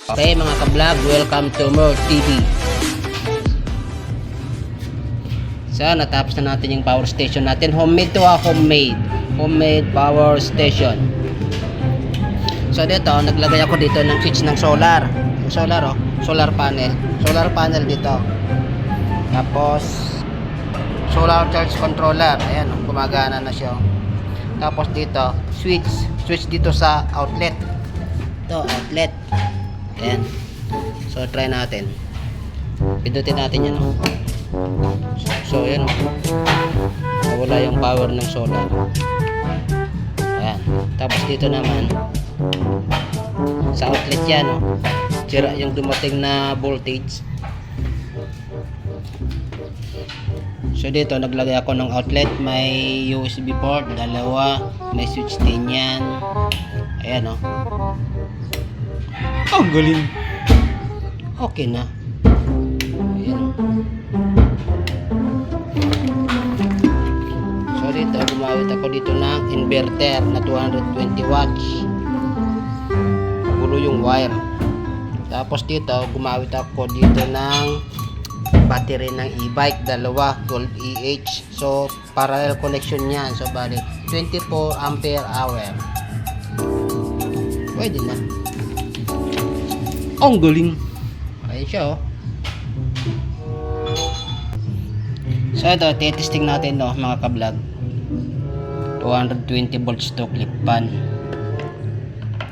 Okay mga ka-vlog, welcome to More TV. So natapos na natin yung power station natin. Homemade to homemade power station. So dito naglagay ako dito ng switch ng solar. Yung solar solar panel dito. Tapos solar charge controller. Ayan, gumagana na siya. Tapos dito switch dito sa outlet. Ito outlet. Ayan. So try natin. Pindutin natin yan. So ayan. Nawala yung power ng solar. Ayan. Tapos dito naman sa outlet yan. Sira yung dumating na voltage. So dito naglagay ako ng outlet. May USB port, dalawa. May switch din yan. Ayan oh, galing. Okay na. Ayan. So dito gumamit ako dito ng inverter na 220 watts. Gulo yung wire. Tapos dito gumamit ako dito ng battery ng e-bike, dalawa 12 EH. So parallel connection yan. So bali 24 ampere hour. Pwede na. Ang galing. Ayan siya So ito, testing natin mga ka-vlog. 220 volts to clip pan.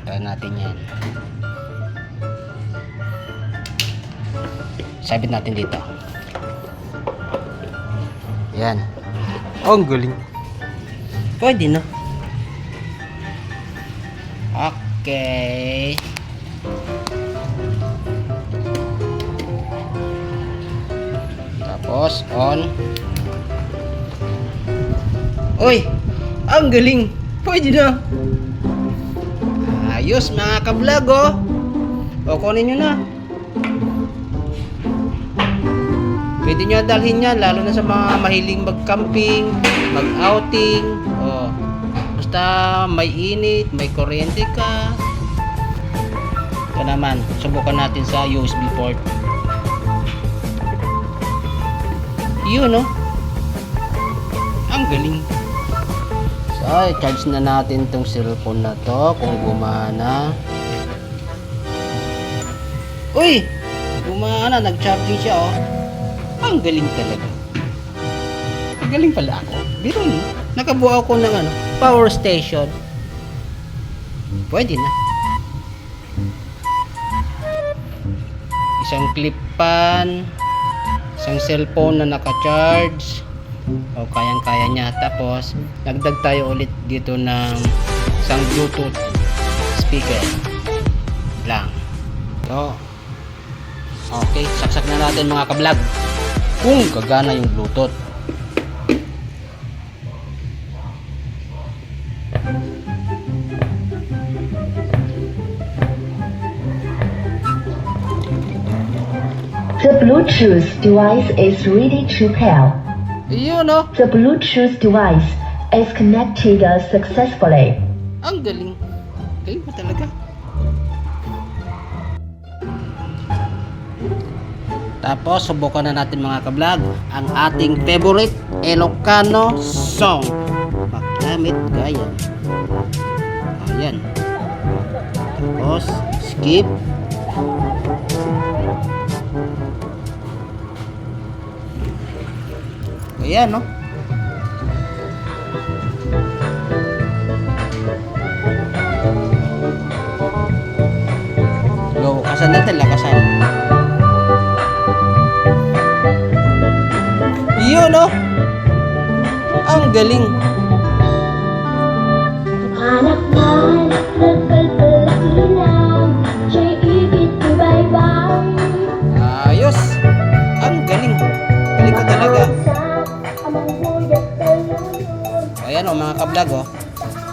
Try natin yan. Sabit natin dito. Yan. Ang galing. Pwede na. Okay. Tapos on. Uy, ang galing. Pwede na. Ayos mga ka-vlog O kunin nyo na. Pwede nyo dalhin yan, lalo na sa mga mahiling mag-camping, mag-outing. Basta may init, may kuryente ka. Ito naman, subukan natin sa USB port. Yun ang galing. So, charge na natin tong cellphone na to kung gumana. Uy! Gumana, nag-charging siya Ang galing talaga. Ang galing pala ako. Biro nyo, nakabuo ako ng power station. Pwede na. Isang clip pan, isang cellphone na naka-charge. Kayang-kaya niya. Tapos nagdag tayo ulit dito ng isang Bluetooth speaker lang. So okay, saksak na natin mga ka-vlog kung gagana yung Bluetooth. The Bluetooth device is ready to pair. Yun The Bluetooth device is connected successfully. Ang galing. Galing pa talaga. Tapos subukan na natin mga ka-vlog ang ating favorite Ilocano song, Pagdamit Gaya. Ayan. Tapos skip. Ayan lakasan natin, lakasan. Yun ang galing. Anak man, nagkalpalasilang, siya'y ibig ko bye-bye. Ayos. Ang galing. Galing ko talaga. Ayan mga ka-vlog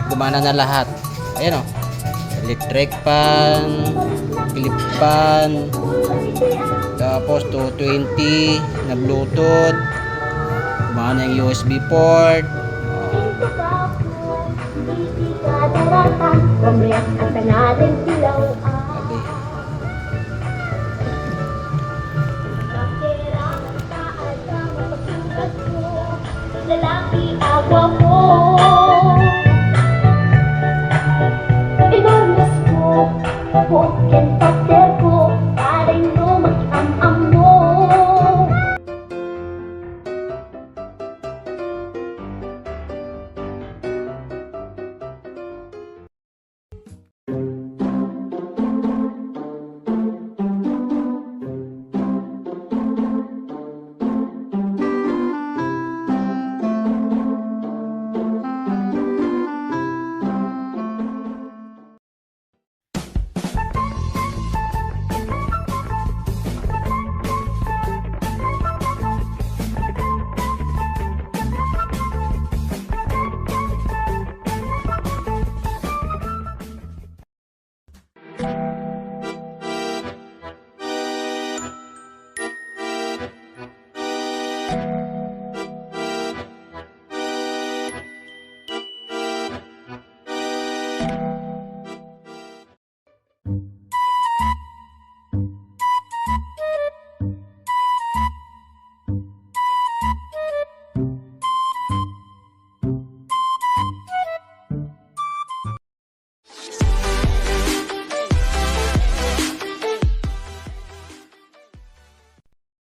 gumana na lahat. Ayan electric pan, clip pan, tapos 220 na Bluetooth, gumana yung USB port. Mamaya kanta natin silang Sabi, ako. Enormes ko, huwag yan pater ko.